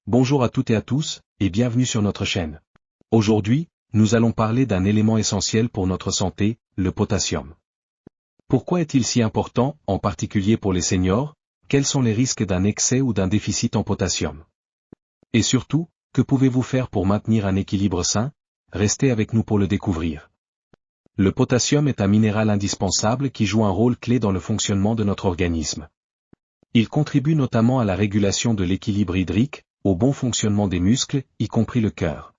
Bonjour à toutes et à tous, et bienvenue sur notre chaîne. Aujourd'hui, nous allons parler d'un élément essentiel pour notre santé, le potassium. Pourquoi est-il si important, en particulier pour les seniors? Quels sont les risques d'un excès ou d'un déficit en potassium? Et surtout, que pouvez-vous faire pour maintenir un équilibre sain? Restez avec nous pour le découvrir. Le potassium est un minéral indispensable qui joue un rôle clé dans le fonctionnement de notre organisme. Il contribue notamment à la régulation de l'équilibre hydrique, au bon fonctionnement des muscles, y compris le cœur,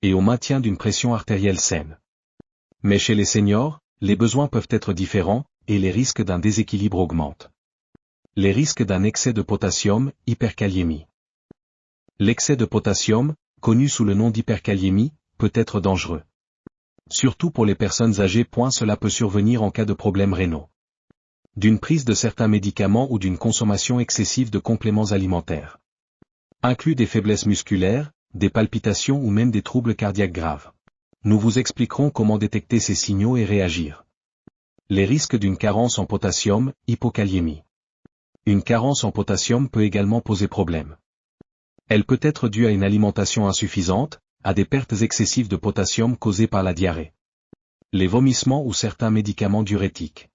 et au maintien d'une pression artérielle saine. Mais chez les seniors, les besoins peuvent être différents, et les risques d'un déséquilibre augmentent. Les risques d'un excès de potassium, hyperkaliémie. L'excès de potassium, connu sous le nom d'hyperkaliémie, peut être dangereux. Surtout pour les personnes âgées. Cela peut survenir en cas de problèmes rénaux, d'une prise de certains médicaments ou d'une consommation excessive de compléments alimentaires. Inclut des faiblesses musculaires, des palpitations ou même des troubles cardiaques graves. Nous vous expliquerons comment détecter ces signaux et réagir. Les risques d'une carence en potassium, hypokaliémie. Une carence en potassium peut également poser problème. Elle peut être due à une alimentation insuffisante, à des pertes excessives de potassium causées par la diarrhée, les vomissements ou certains médicaments diurétiques.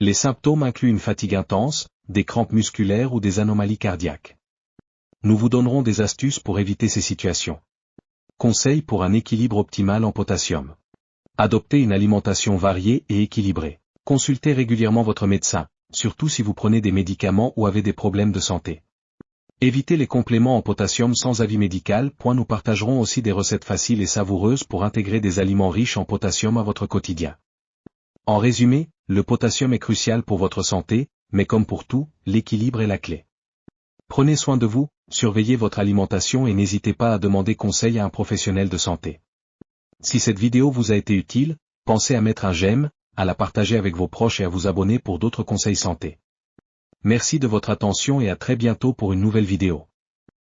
Les symptômes incluent une fatigue intense, des crampes musculaires ou des anomalies cardiaques. Nous vous donnerons des astuces pour éviter ces situations. Conseils pour un équilibre optimal en potassium. Adoptez une alimentation variée et équilibrée. Consultez régulièrement votre médecin, surtout si vous prenez des médicaments ou avez des problèmes de santé. Évitez les compléments en potassium sans avis médical. Nous partagerons aussi des recettes faciles et savoureuses pour intégrer des aliments riches en potassium à votre quotidien. En résumé, le potassium est crucial pour votre santé, mais comme pour tout, l'équilibre est la clé. Prenez soin de vous, surveillez votre alimentation et n'hésitez pas à demander conseil à un professionnel de santé. Si cette vidéo vous a été utile, pensez à mettre un j'aime, à la partager avec vos proches et à vous abonner pour d'autres conseils santé. Merci de votre attention et à très bientôt pour une nouvelle vidéo.